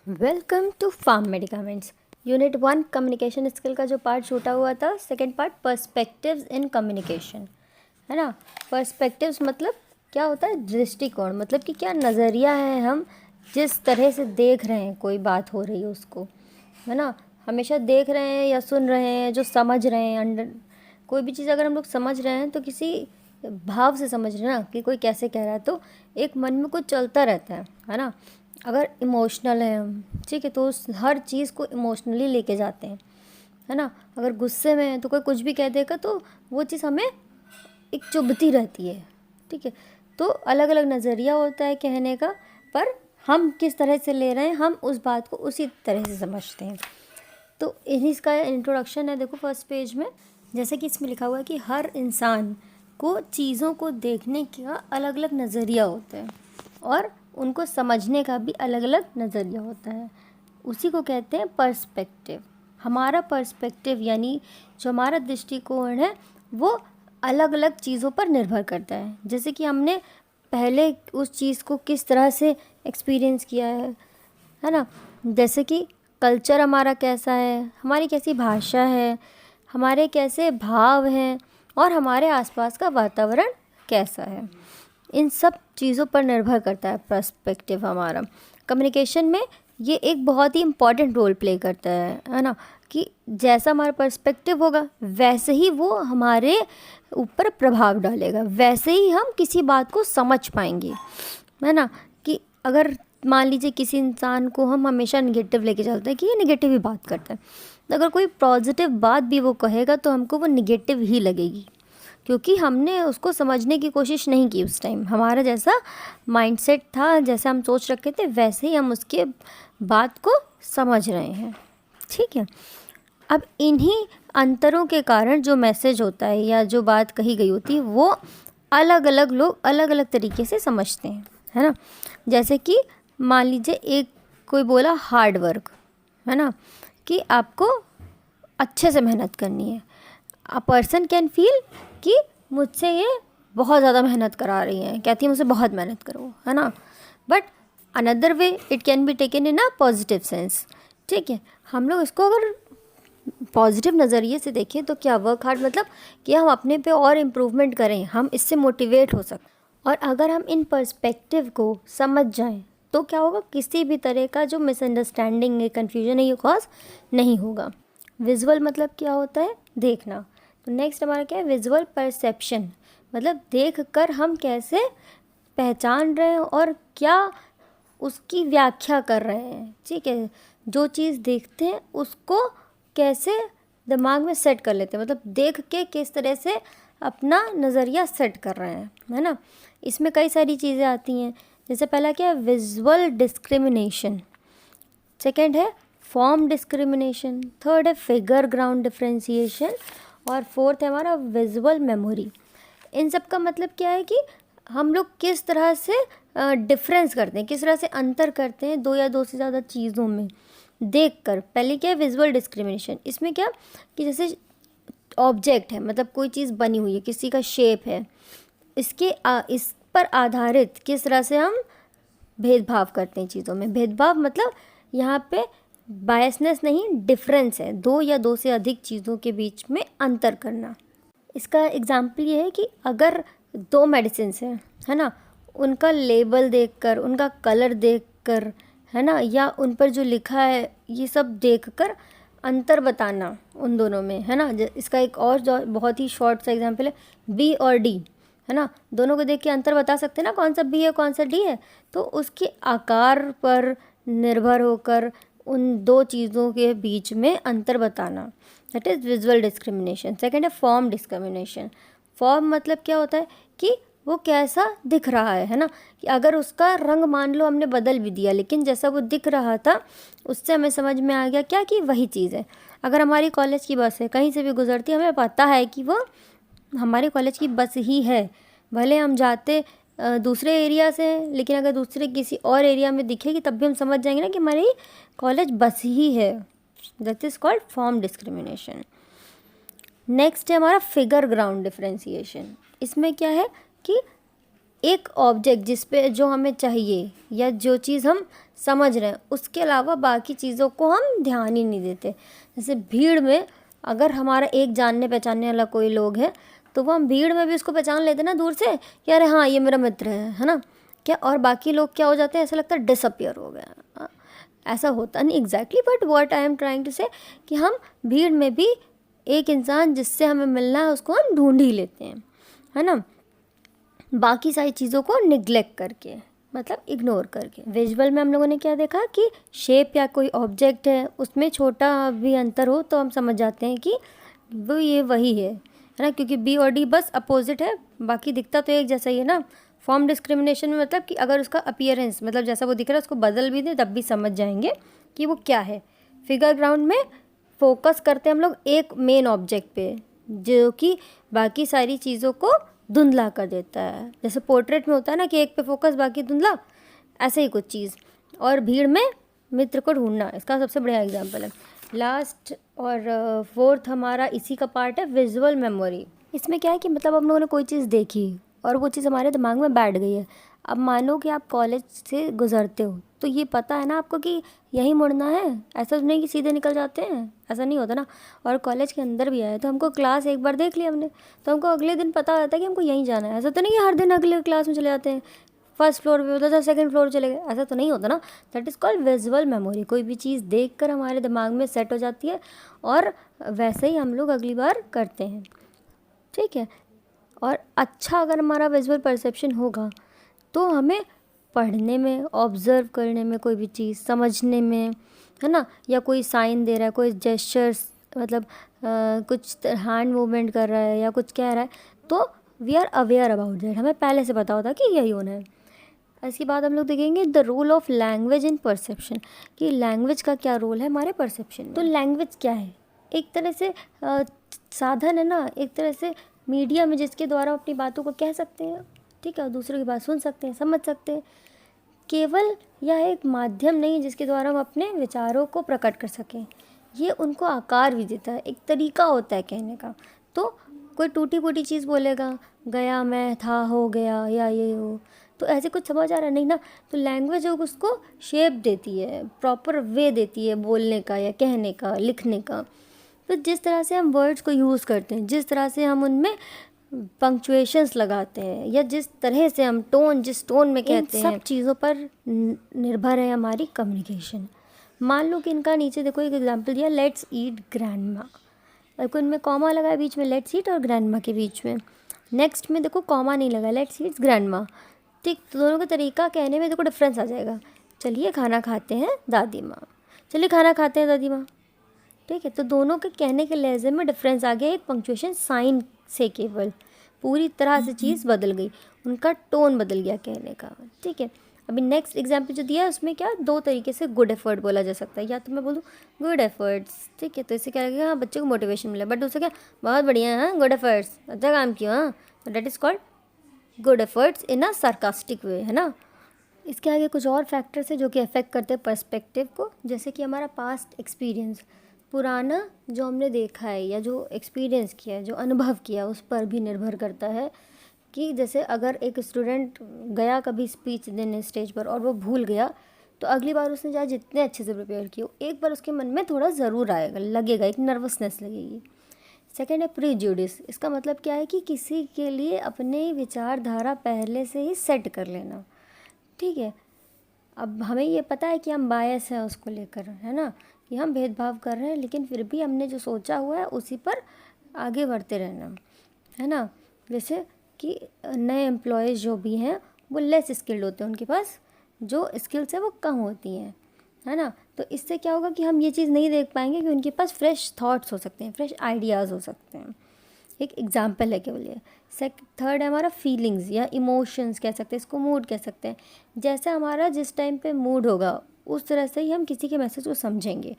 Welcome to pharm medicaments. Unit 1 communication skill का जो part छूटा हुआ था, second part perspectives in communication, है ना। पर्सपेक्टिव्स मतलब क्या होता है? दृष्टिकोण, मतलब कि क्या नज़रिया है, हम जिस तरह से देख रहे हैं कोई बात हो रही है उसको, है ना। हमेशा देख रहे हैं या सुन रहे हैं, जो समझ रहे हैं अंडर कोई भी चीज़ अगर हम लोग समझ रहे हैं तो किसी भाव से समझ रहे हैं ना, कि कोई कैसे कह रहा है, तो एक मन में कुछ चलता रहता है ना। अगर इमोशनल है हम, ठीक है, तो उस हर चीज़ को इमोशनली लेके जाते हैं, है ना। अगर गुस्से में है तो कोई कुछ भी कह देगा तो वो चीज़ हमें एक चुभती रहती है, ठीक है। तो अलग अलग नज़रिया होता है कहने का, पर हम किस तरह से ले रहे हैं, हम उस बात को उसी तरह से समझते हैं। तो इन्हीं इसका इंट्रोडक्शन है, देखो फर्स्ट पेज में। जैसे कि इसमें लिखा हुआ है कि हर इंसान को चीज़ों को देखने का अलग अलग नज़रिया होता है और उनको समझने का भी अलग अलग नज़रिया होता है। उसी को कहते हैं पर्सपेक्टिव। हमारा पर्सपेक्टिव यानी जो हमारा दृष्टिकोण है वो अलग अलग चीज़ों पर निर्भर करता है। जैसे कि हमने पहले उस चीज़ को किस तरह से एक्सपीरियंस किया है ना। जैसे कि कल्चर हमारा कैसा है, हमारी कैसी भाषा है, हमारे कैसे भाव हैं और हमारे आसपास का वातावरण कैसा है, इन सब चीज़ों पर निर्भर करता है पर्सपेक्टिव हमारा। कम्युनिकेशन में ये एक बहुत ही इम्पॉर्टेंट रोल प्ले करता है ना, कि जैसा हमारा पर्सपेक्टिव होगा वैसे ही वो हमारे ऊपर प्रभाव डालेगा, वैसे ही हम किसी बात को समझ पाएंगे, है ना। कि अगर मान लीजिए किसी इंसान को हम हमेशा निगेटिव लेके चलते हैं कि ये निगेटिव ही बात करता है, तो अगर कोई पॉजिटिव बात भी वो कहेगा तो हमको वो निगेटिव ही लगेगी, क्योंकि हमने उसको समझने की कोशिश नहीं की उस टाइम। हमारा जैसा माइंडसेट था, जैसा हम सोच रखे थे, वैसे ही हम उसके बात को समझ रहे हैं, ठीक है। अब इन्हीं अंतरों के कारण जो मैसेज होता है या जो बात कही गई होती है वो अलग अलग लोग अलग अलग तरीके से समझते हैं, है ना। जैसे कि मान लीजिए एक कोई बोला हार्ड वर्क, है ना, कि आपको अच्छे से मेहनत करनी है। अ पर्सन कैन फील कि मुझसे ये बहुत ज़्यादा मेहनत करा रही हैं, कहती है मुझसे बहुत मेहनत करो, है ना। But another way it can be taken in a positive sense, ठीक है। हम लोग इसको अगर पॉजिटिव नज़रिए से देखें तो क्या वर्क हार्ड मतलब कि हम अपने पे और इम्प्रूवमेंट करें, हम इससे मोटिवेट हो सकते। और अगर हम इन पर्सपेक्टिव को समझ जाएं तो क्या होगा, किसी भी तरह का जो मिसअंडरस्टैंडिंग है, कन्फ्यूजन है, ये कॉज नहीं होगा। विजुअल मतलब क्या होता है? देखना। तो नेक्स्ट हमारा क्या है? विजुअल परसेप्शन, मतलब देख कर हम कैसे पहचान रहे हैं और क्या उसकी व्याख्या कर रहे हैं, ठीक है। जो चीज़ देखते हैं उसको कैसे दिमाग में सेट कर लेते हैं, मतलब देख के किस तरह से अपना नज़रिया सेट कर रहे हैं, है ना। इसमें कई सारी चीज़ें आती हैं। जैसे पहला क्या है? विजुअल डिस्क्रिमिनेशन, सेकंड है फॉर्म डिस्क्रिमिनेशन, थर्ड है फिगर ग्राउंड डिफ्रेंसिएशन और फोर्थ है हमारा विजुअल मेमोरी। इन सब का मतलब क्या है कि हम लोग किस तरह से डिफरेंस करते हैं, किस तरह से अंतर करते हैं दो या दो से ज़्यादा चीज़ों में देखकर। पहले क्या है? Visual discrimination. इसमें क्या कि जैसे ऑब्जेक्ट है, मतलब कोई चीज़ बनी हुई है, किसी का शेप है, इस पर आधारित किस तरह से हम भेदभाव करते हैं चीज़ों में। भेदभाव मतलब यहाँ पे बायसनेस नहीं, डिफरेंस है, दो या दो से अधिक चीज़ों के बीच में अंतर करना। इसका एग्जाम्पल ये है कि अगर दो मेडिसिन हैं, है ना, उनका लेबल देखकर, उनका कलर देखकर, है ना, या उन पर जो लिखा है ये सब देखकर अंतर बताना उन दोनों में, है ना। इसका एक और जो बहुत ही शॉर्ट सा एग्जांपल है बी और डी, है ना। दोनों को देख के अंतर बता सकते हैं ना, कौन सा बी है कौन सा डी है। तो उसके आकार पर निर्भर होकर उन दो चीज़ों के बीच में अंतर बताना, that is visual discrimination. Second है फॉर्म डिस्क्रिमिनेशन। फॉर्म मतलब क्या होता है कि वो कैसा दिख रहा है ना, कि अगर उसका रंग मान लो हमने बदल भी दिया, लेकिन जैसा वो दिख रहा था उससे हमें समझ में आ गया क्या, कि वही चीज़ है। अगर हमारी कॉलेज की बस है, कहीं से भी गुजरती है, हमें पता है कि वो हमारे कॉलेज की बस ही है। भले हम जाते दूसरे एरिया से, लेकिन अगर दूसरे किसी और एरिया में दिखेगी तब भी हम समझ जाएंगे ना कि हमारी कॉलेज बस ही है। That is called form discrimination. Next है हमारा फिगर ग्राउंड डिफ्रेंसिएशन। इसमें क्या है कि एक ऑब्जेक्ट जिस पे जो हमें चाहिए या जो चीज़ हम समझ रहे हैं, उसके अलावा बाकी चीज़ों को हम ध्यान ही नहीं देते। जैसे भीड़ में अगर हमारा एक जानने पहचानने वाला कोई लोग है तो वो हम भीड़ में भी उसको पहचान लेते ना दूर से कि अरे हाँ ये मेरा मित्र है ना क्या, और बाकी लोग क्या हो जाते हैं, ऐसा लगता है डिसअपियर हो गया। ऐसा होता नहीं exactly, but what I am trying to say कि हम भीड़ में भी एक इंसान जिससे हमें मिलना है उसको हम ढूंढ ही लेते हैं, है ना, बाकी सारी चीज़ों को निग्लेक्ट करके, मतलब इग्नोर करके। विजुअल में हम लोगों ने क्या देखा कि शेप या कोई ऑब्जेक्ट है उसमें छोटा भी अंतर हो तो हम समझ जाते हैं कि वो ये वही है ना, क्योंकि बी और डी बस अपोजिट है, बाकी दिखता तो एक जैसा ही है ना। फॉर्म डिस्क्रिमिनेशन में मतलब कि अगर उसका अपीयरेंस मतलब जैसा वो दिख रहा है उसको बदल भी दे तब भी समझ जाएंगे कि वो क्या है। फिगर ग्राउंड में फोकस करते हैं हम लोग एक मेन ऑब्जेक्ट पे जो कि बाकी सारी चीज़ों को धुंधला कर देता है। जैसे पोर्ट्रेट में होता है ना कि एक पे फोकस बाकी धुंधला, ऐसे ही कुछ चीज़। और भीड़ में मित्र को ढूंढना इसका सबसे बढ़िया एग्जाम्पल है। लास्ट और फोर्थ हमारा इसी का पार्ट है विजुअल मेमोरी। इसमें क्या है कि मतलब हम लोगों ने कोई चीज़ देखी और वो चीज़ हमारे दिमाग में बैठ गई है। अब मानो कि आप कॉलेज से गुजरते हो तो ये पता है ना आपको कि यहीं मुड़ना है, ऐसा तो नहीं कि सीधे निकल जाते हैं, ऐसा नहीं होता ना। और कॉलेज के अंदर भी आए तो हमको क्लास एक बार देख लिया हमने तो हमको अगले दिन पता होता है कि हमको यहीं जाना है। ऐसा तो नहीं कि हर दिन अगले क्लास में चले जाते हैं, फर्स्ट फ्लोर पे होता था सेकंड फ्लोर चले गए, ऐसा तो नहीं होता ना। That is called visual memory. कोई भी चीज़ देखकर हमारे दिमाग में सेट हो जाती है और वैसे ही हम लोग अगली बार करते हैं, ठीक है। और अच्छा अगर हमारा विजुअल परसेप्शन होगा तो हमें पढ़ने में, ऑब्ज़र्व करने में, कोई भी चीज़ समझने में, है ना, या कोई साइन दे रहा है, कोई जेस्चर्स मतलब कुछ हैंड मूवमेंट कर रहा है या कुछ कह रहा है तो we are aware about that, हमें पहले से पता होता है कि यही होना है। इसके बाद हम लोग देखेंगे the role of language in perception, कि लैंग्वेज का क्या रोल है हमारे परसेप्शन में। तो लैंग्वेज क्या है, एक तरह से साधन है ना, एक तरह से मीडियम है जिसके द्वारा अपनी बातों को कह सकते हैं, ठीक है, और दूसरों की बात सुन सकते हैं, समझ सकते हैं। केवल यह एक माध्यम नहीं है जिसके द्वारा हम अपने विचारों को प्रकट कर सकें, ये उनको आकार भी देता है, एक तरीका होता है कहने का। तो कोई टूटी फूटी चीज़ बोलेगा, गया मैं था हो गया या ये हो, तो ऐसे कुछ समझ आ रहा नहीं ना। तो लैंग्वेज जो उसको शेप देती है, प्रॉपर वे देती है बोलने का या कहने का, लिखने का। तो जिस तरह से हम वर्ड्स को यूज़ करते हैं, जिस तरह से हम उनमें पंक्चुएशंस लगाते हैं या जिस तरह से हम टोन, जिस टोन में कहते हैं, सब चीज़ों पर निर्भर है हमारी कम्युनिकेशन। मान लो कि इनका नीचे देखो एक एग्जांपल दिया, लेट्स ईट ग्रैंडमा, देखो इनमें कॉमा लगा है बीच में, लेट्स ईट और ग्रैंडमा के बीच में। नेक्स्ट में देखो कॉमा नहीं लगा, लेट्स ईट ग्रैंडमा, ठीक। तो दोनों का तरीका कहने में देखो डिफरेंस आ जाएगा। चलिए खाना खाते हैं दादी माँ, चलिए खाना खाते हैं दादी माँ, ठीक है। तो दोनों के कहने के लहजे में डिफरेंस आ गया, एक पंक्चुएशन साइन से केवल पूरी तरह से चीज़ बदल गई, उनका टोन बदल गया कहने का, ठीक है। अभी नेक्स्ट एग्जाम्पल जो दिया है उसमें क्या दो तरीके से गुड एफर्ट बोला जा सकता है, या तो मैं बोलूँ गुड एफर्ट्स, ठीक है, तो इससे क्या लगेगा, हाँ बच्चे को मोटिवेशन मिला, बट दूसरा क्या, बहुत बढ़िया है गुड एफर्ट्स, अच्छा काम किया, हाँ, तो that is called good efforts in a sarcastic way, है ना। इसके आगे कुछ और फैक्टर्स है जो कि अफेक्ट करते हैं पर्सपेक्टिव को, जैसे कि हमारा पास्ट एक्सपीरियंस, पुराना जो हमने देखा है या जो एक्सपीरियंस किया है, जो अनुभव किया, उस पर भी निर्भर करता है। कि जैसे अगर एक स्टूडेंट गया कभी स्पीच देने स्टेज पर और वो भूल गया तो अगली बार उसने चाहे जितने अच्छे से प्रिपेयर किया एक बार उसके मन में थोड़ा ज़रूर आएगा, लगेगा, एक नर्वसनेस लगेगी। सेकेंड है प्रीजुडिस, इसका मतलब क्या है कि किसी के लिए अपने विचारधारा पहले से ही सेट कर लेना, ठीक है। अब हमें ये पता है कि हम बायस हैं उसको लेकर, है ना, कि हम भेदभाव कर रहे हैं, लेकिन फिर भी हमने जो सोचा हुआ है उसी पर आगे बढ़ते रहना, है ना। जैसे कि नए एम्प्लॉयज़ जो भी हैं वो लेस स्किल्ड होते हैं, उनके पास जो स्किल्स है वो कम होती हैं, है ना। तो इससे क्या होगा कि हम ये चीज़ नहीं देख पाएंगे कि उनके पास फ्रेश थॉट्स हो सकते हैं, फ्रेश आइडियाज़ हो सकते हैं। एक एग्जाम्पल है केवल ये। थर्ड है हमारा फीलिंग्स या इमोशंस कह सकते हैं, इसको मूड कह सकते हैं। जैसे हमारा जिस टाइम पे मूड होगा उस तरह से ही हम किसी के मैसेज को समझेंगे,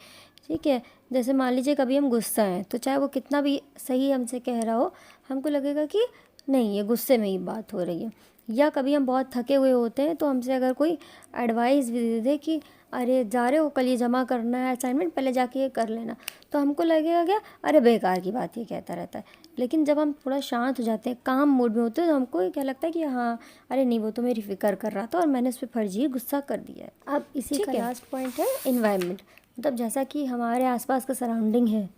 ठीक है। जैसे मान लीजिए कभी हम गुस्सा हैं तो चाहे वो कितना भी सही हमसे कह रहा हो, हमको लगेगा कि नहीं ये गुस्से में ही बात हो रही है। या कभी हम बहुत थके हुए होते हैं तो हमसे अगर कोई एडवाइस भी दे दे कि अरे जा रहे हो कल ये जमा करना है असाइनमेंट, पहले जाके ये कर लेना, तो हमको लगेगा क्या, अरे बेकार की बात ये कहता रहता है। लेकिन जब हम थोड़ा शांत हो जाते हैं, काम मूड में होते हैं, तो हमको क्या लगता है कि हाँ अरे नहीं वो तो मेरी फिक्र कर रहा था और मैंने उस पर फर्जी गुस्सा कर दिया है। अब इसी का लास्ट पॉइंट है इन्वायरमेंट। मतलब जैसा कि हमारे आसपास का सराउंडिंग है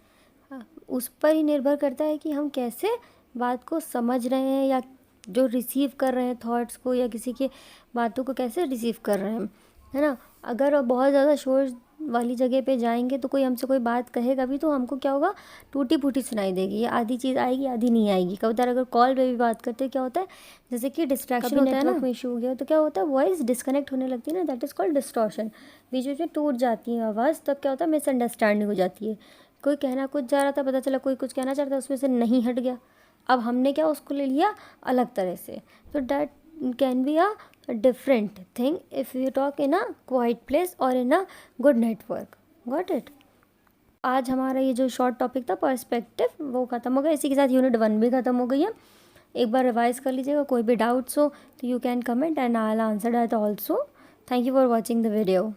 उस पर ही निर्भर करता है कि हम कैसे बात को समझ रहे हैं या जो रिसीव कर रहे हैं थॉट्स को या किसी के बातों को कैसे रिसीव कर रहे हैं, है ना। अगर बहुत ज़्यादा शोर वाली जगह पे जाएंगे तो कोई हमसे कोई बात कहेगा भी तो हमको क्या होगा, टूटी फूटी सुनाई देगी, या आधी चीज़ आएगी आधी नहीं आएगी। कभी अगर कॉल पे भी बात करते क्या होता है, जैसे कि डिस्ट्रैक्शन होता है ना, में इशू हो गया तो क्या होता है, वॉइस डिस्कनेक्ट होने लगती है ना, दैट इज़ कॉल्ड डिस्टॉर्शन। बीच बीच में टूट जाती है आवाज़, तब क्या होता है, मिसअंडरस्टैंडिंग हो जाती है। कोई कहना कुछ जा रहा था, पता चला कोई कुछ कहना चाहता था, उसमें से नहीं हट गया, अब हमने क्या उसको ले लिया अलग तरह से। तो that can be a different thing if you talk in a quiet place और in a good network. Got it. आज हमारा ये जो शॉर्ट टॉपिक था पर्सपेक्टिव वो ख़त्म हो गया, इसी के साथ यूनिट 1 भी ख़त्म हो गई है। एक बार रिवाइज कर लीजिएगा, कोई भी डाउट्स हो तो you can comment and I will answer that also. Thank you for watching the video.